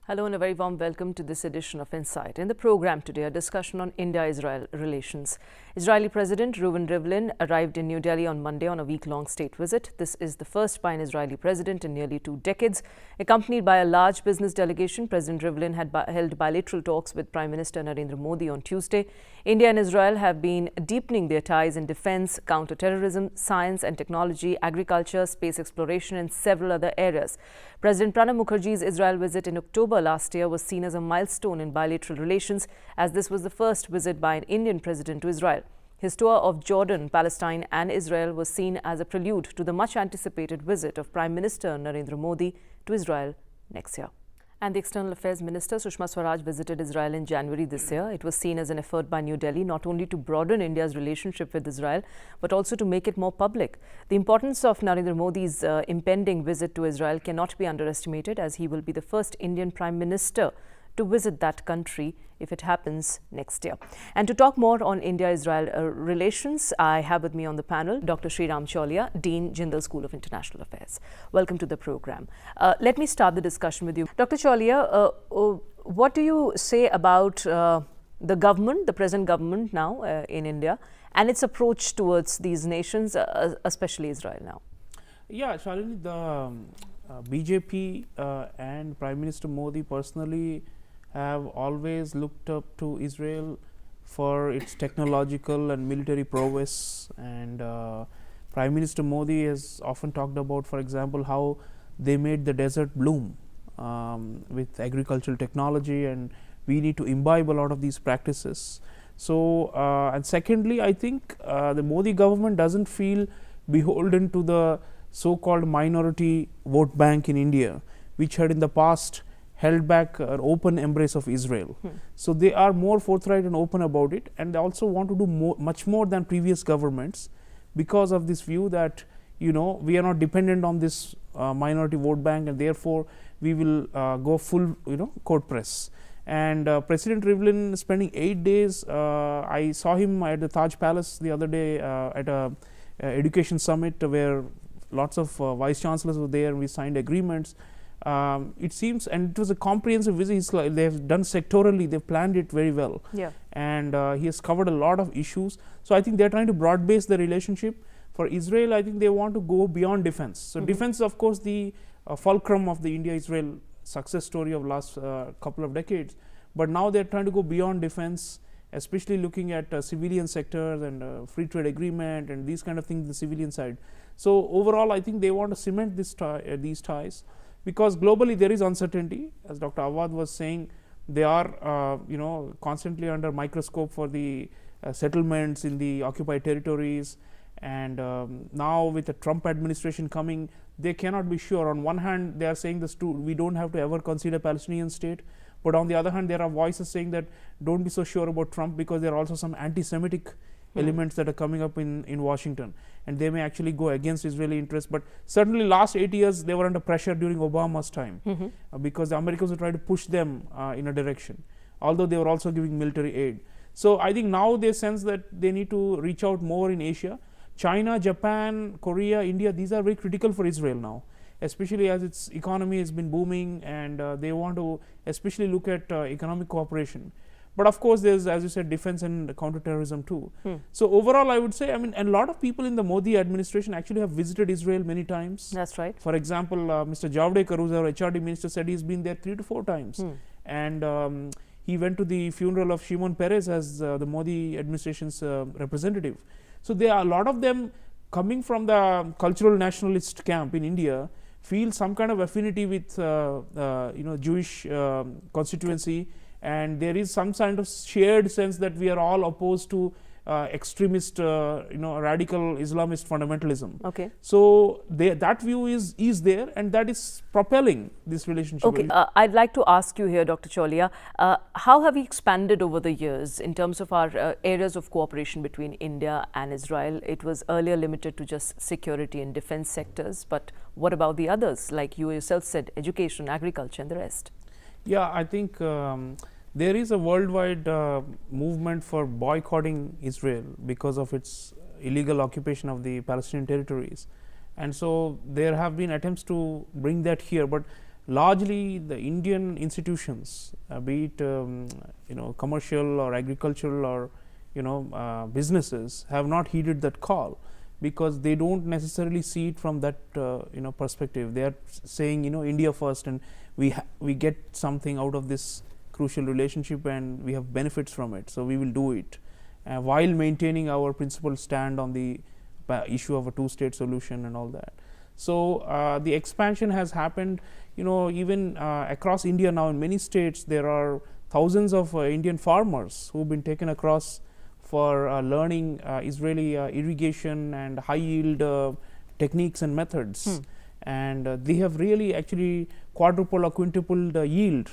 Hello and a very warm welcome to this edition of Insight. In the program today, a discussion on India-Israel relations. Israeli President Reuven Rivlin arrived in New Delhi on Monday on a week-long state visit. This is the first by an Israeli president in nearly 2 decades. Accompanied by a large business delegation, President Rivlin had held bilateral talks with Prime Minister Narendra Modi on Tuesday. India and Israel have been deepening their ties in defense, counter-terrorism, science and technology, agriculture, space exploration and several other areas. President Pranab Mukherjee's Israel visit in October last year was seen as a milestone in bilateral relations, as this was the first visit by an Indian president to Israel. His tour of Jordan, Palestine and Israel was seen as a prelude to the much-anticipated visit of Prime Minister Narendra Modi to Israel next year. And the External Affairs Minister Sushma Swaraj visited Israel in January this year. It was seen as an effort by New Delhi not only to broaden India's relationship with Israel, but also to make it more public. The importance of Narendra Modi's impending visit to Israel cannot be underestimated, as he will be the first Indian Prime Minister to visit that country if it happens next year. And to talk more on India-Israel relations, I have with me on the panel Dr. Sreeram Chaulia, Dean, Jindal School of International Affairs. Welcome to the program. Let me start the discussion with you. Dr. Chaulia, what do you say about the government, the present government now in India, and its approach towards these nations, especially Israel now? Yeah, Shalini, the BJP and Prime Minister Modi personally have always looked up to Israel for its technological and military prowess, and Prime Minister Modi has often talked about, for example, how they made the desert bloom with agricultural technology, and we need to imbibe a lot of these practices. So, and secondly, I think the Modi government doesn't feel beholden to the so-called minority vote bank in India, which had in the past held back an open embrace of Israel. So they are more forthright and open about it, and they also want to do much more than previous governments, because of this view that, you know, we are not dependent on this minority vote bank, and therefore we will go full, court press. And President Rivlin spending 8 days, I saw him at the Taj Palace the other day at a education summit where lots of vice chancellors were there, and we signed agreements. It seems, and it was a comprehensive visit. They have done sectorally, they've planned it very well. Yeah. And he has covered a lot of issues. So I think they're trying to broad base the relationship. For Israel, I think they want to go beyond defense. So defense is of course the fulcrum of the India-Israel success story of last couple of decades. But now they're trying to go beyond defense, especially looking at civilian sectors and free trade agreement and these kind of things, the civilian side. So overall, I think they want to cement this these ties, because globally there is uncertainty. As Dr. Awad was saying, they are constantly under microscope for the settlements in the occupied territories, and now with the Trump administration coming, they cannot be sure. On one hand, they are saying this too, we don't have to ever consider Palestinian state, but on the other hand, there are voices saying that don't be so sure about Trump, because there are also some anti-Semitic elements that are coming up in Washington, and they may actually go against Israeli interests. But certainly last 8 years they were under pressure during Obama's time, because the Americans were trying to push them in a direction, although they were also giving military aid. So I think now they sense that they need to reach out more in Asia. China, Japan, Korea, India, these are very critical for Israel now, especially as its economy has been booming, and they want to especially look at economic cooperation. But of course, there's, as you said, defense and counterterrorism too. So overall, I would say, and a lot of people in the Modi administration actually have visited Israel many times. That's right. For example, Mr. Javadekar, who's our HRD minister, said he's been there 3 to 4 times. And he went to the funeral of Shimon Peres as the Modi administration's representative. So there are a lot of them coming from the cultural nationalist camp in India, feel some kind of affinity with Jewish constituency, and there is some kind of shared sense that we are all opposed to extremist, radical Islamist fundamentalism. Okay. So that view is there, and that is propelling this relationship. Okay. I'd like to ask you here, Dr. Chaulia, how have we expanded over the years in terms of our areas of cooperation between India and Israel? It was earlier limited to just security and defense sectors, but what about the others, like you yourself said, education, agriculture and the rest? Yeah, I think there is a worldwide movement for boycotting Israel because of its illegal occupation of the Palestinian territories. And so there have been attempts to bring that here, but largely the Indian institutions, be it commercial or agricultural or businesses, have not heeded that call, because they don't necessarily see it from that perspective. They are saying India first, and we get something out of this crucial relationship and we have benefits from it, so we will do it, while maintaining our principled stand on the issue of a two-state solution and all that. So the expansion has happened, even across India now. In many states there are thousands of Indian farmers who have been taken across for learning Israeli irrigation and high yield techniques and methods, and they have really actually quadrupled or quintupled yield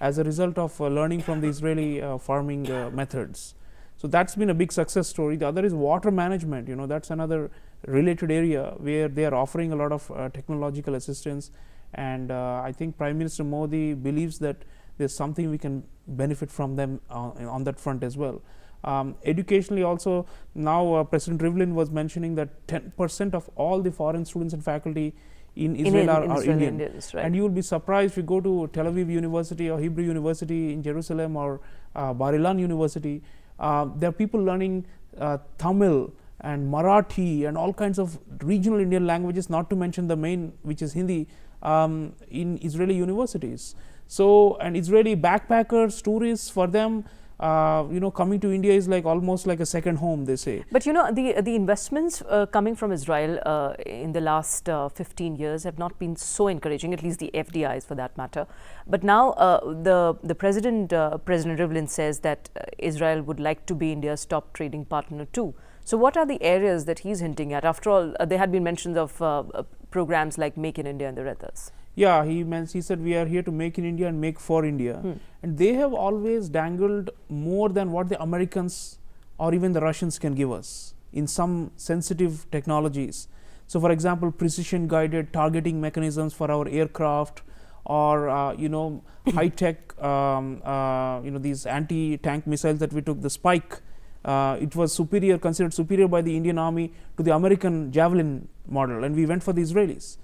as a result of learning from the Israeli farming methods. So that's been a big success story. The other is water management. That's another related area where they are offering a lot of technological assistance, and I think Prime Minister Modi believes that there's something we can benefit from them on that front as well. Educationally also, now President Rivlin was mentioning that 10% of all the foreign students and faculty in Israel are Indian. Indians, right. And you will be surprised if you go to Tel Aviv University or Hebrew University in Jerusalem or Bar Ilan University, there are people learning Tamil and Marathi and all kinds of regional Indian languages, not to mention the main, which is Hindi, in Israeli universities. So, and Israeli backpackers, tourists, for them, coming to India is like almost like a second home, they say. But the investments coming from Israel in the last 15 years have not been so encouraging, at least the FDIs for that matter. But now the President Rivlin says that Israel would like to be India's top trading partner too. So what are the areas that he's hinting at? After all, there had been mentions of programs like Make in India and the others. Yeah, he said we are here to make in India and make for India. And they have always dangled more than what the Americans or even the Russians can give us in some sensitive technologies. So for example, precision guided targeting mechanisms for our aircraft, or high tech these anti-tank missiles that we took, the Spike. It was considered superior by the Indian Army to the American Javelin model, and we went for the Israelis.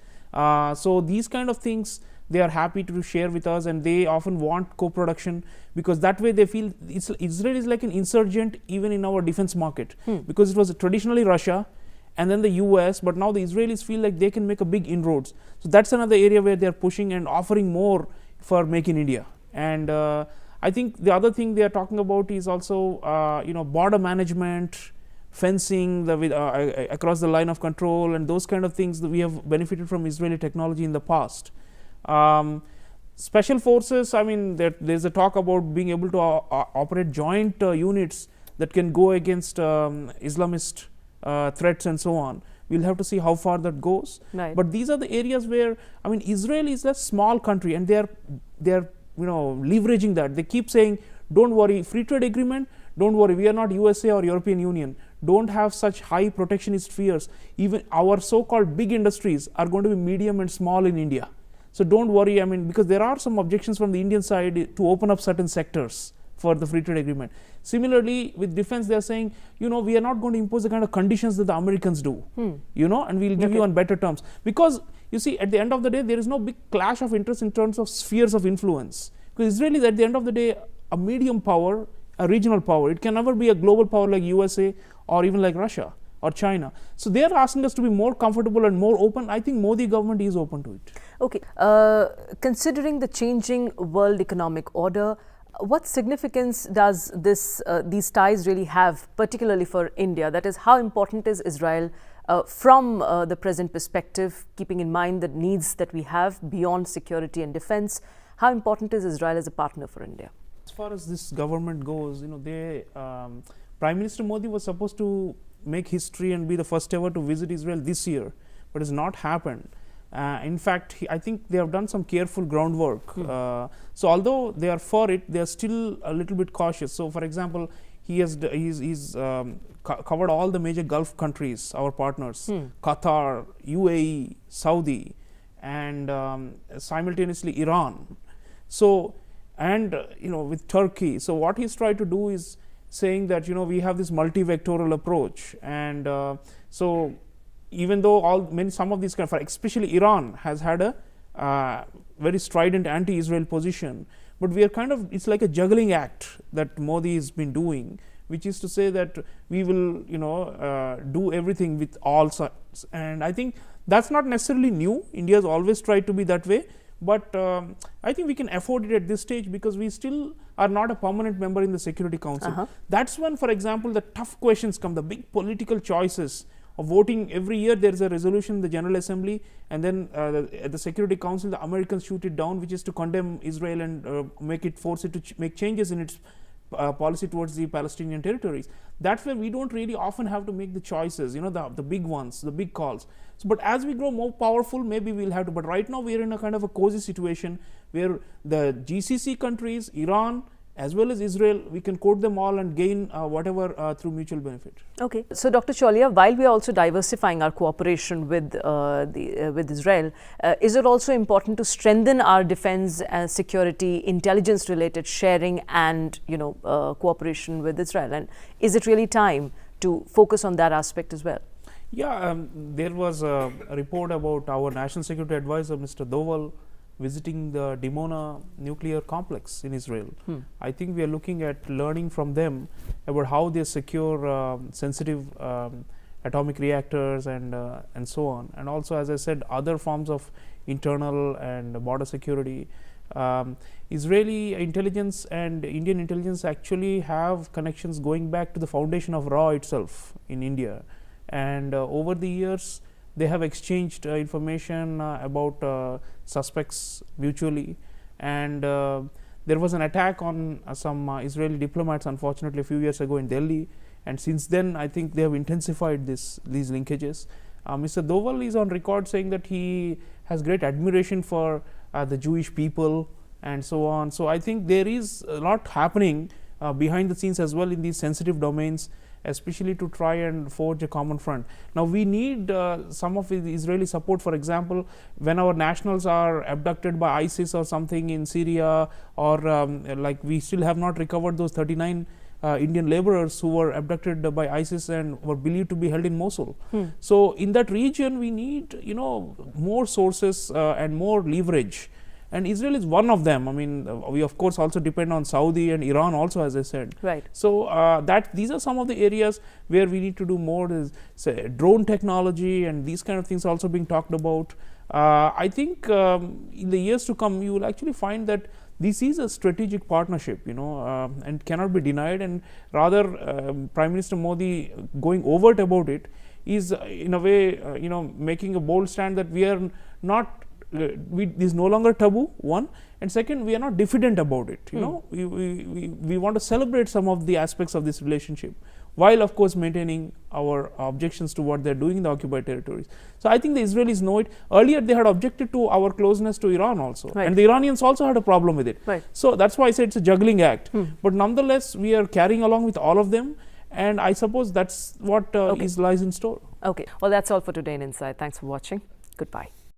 So these kind of things they are happy to share with us, and they often want co-production, because that way they feel Israel is like an insurgent even in our defense market, because it was traditionally Russia and then the US, but now the Israelis feel like they can make a big inroads. So that's another area where they are pushing and offering more for Make in India. And I think the other thing they are talking about is also border management, fencing across the line of control, and those kind of things that we have benefited from Israeli technology in the past. Special forces, I mean, there's a talk about being able to operate joint units that can go against Islamist threats and so on. We'll have to see how far that goes. Right. But these are the areas where, I mean, Israel is a small country, and they are leveraging that. They keep saying, don't worry, free trade agreement, don't worry, we are not USA or European Union, don't have such high protectionist fears. Even our so-called big industries are going to be medium and small in India. So don't worry, I mean, because there are some objections from the Indian side to open up certain sectors for the free trade agreement. Similarly, with defense, they are saying, we are not going to impose the kind of conditions that the Americans do, and we'll give you on better terms. Because, you see, at the end of the day, there is no big clash of interest in terms of spheres of influence. Because Israel is, at the end of the day, a medium power, a regional power. It can never be a global power like USA or even like Russia or China. So they are asking us to be more comfortable and more open. I think Modi government is open to it. Okay. Considering the changing world economic order, what significance does these ties really have, particularly for India? That is, how important is Israel from the present perspective, keeping in mind the needs that we have beyond security and defense? How important is Israel as a partner for India? As far as this government goes, Prime Minister Modi was supposed to make history and be the first ever to visit Israel this year, but it's not happened. In fact, I think they have done some careful groundwork. So although they are for it, they are still a little bit cautious. So for example, he's covered all the major Gulf countries, our partners, Qatar, UAE, Saudi, and simultaneously Iran. So, and with Turkey. So what he's tried to do is saying that we have this multi-vectoral approach, and so even though some of these especially Iran has had very strident anti-Israel position, but we are kind of, it's like a juggling act that Modi has been doing, which is to say that we will, do everything with all sides. And I think that's not necessarily new. India has always tried to be that way, but I think we can afford it at this stage because we still are not a permanent member in the Security Council. That's when, for example, the tough questions come, the big political choices of voting. Every year there is a resolution in the General Assembly, and then at the Security Council the Americans shoot it down, which is to condemn Israel and force it to make changes in its policy towards the Palestinian territories. That's where we don't really often have to make the choices, the big ones, the big calls. So, but as we grow more powerful, maybe we'll have to. But right now we are in a kind of a cozy situation where the GCC countries, Iran, as well as Israel, we can quote them all and gain whatever through mutual benefit. Okay. So, Dr. Chaulia, while we are also diversifying our cooperation with Israel, is it also important to strengthen our defense, security, intelligence-related sharing and, cooperation with Israel? And is it really time to focus on that aspect as well? Yeah, there was a report about our National Security Advisor, Mr. Doval, visiting the Dimona nuclear complex in Israel. I think we are looking at learning from them about how they secure sensitive atomic reactors and so on. And also, as I said, other forms of internal and border security. Israeli intelligence and Indian intelligence actually have connections going back to the foundation of RAW itself in India. And over the years, they have exchanged information about suspects mutually, and there was an attack on some Israeli diplomats, unfortunately, a few years ago in Delhi, and since then I think they have intensified these linkages. Mr. Doval is on record saying that he has great admiration for the Jewish people and so on. So I think there is a lot happening behind the scenes as well in these sensitive domains, especially to try and forge a common front. Now we need some of the Israeli support. For example, when our nationals are abducted by ISIS or something in Syria, or like we still have not recovered those 39 Indian laborers who were abducted by ISIS and were believed to be held in Mosul. So in that region we need more sources and more leverage. And Israel is one of them. I mean, we of course also depend on Saudi and Iran also, as I said. Right. So these are some of the areas where we need to do more. Is, say, drone technology and these kind of things also being talked about. I think in the years to come, you will actually find that this is a strategic partnership, and cannot be denied. And rather, Prime Minister Modi going overt about it is, in a way, making a bold stand that we are not. This is no longer taboo, one, and second, we are not diffident about it. We want to celebrate some of the aspects of this relationship, while of course maintaining our objections to what they're doing in the occupied territories. So I think the Israelis know it. Earlier they had objected to our closeness to Iran also, and the Iranians also had a problem with it. So that's why I said it's a juggling act. But nonetheless, we are carrying along with all of them, and I suppose that's what lies in store. Okay, well, that's all for today in Insight. Thanks for watching. Goodbye.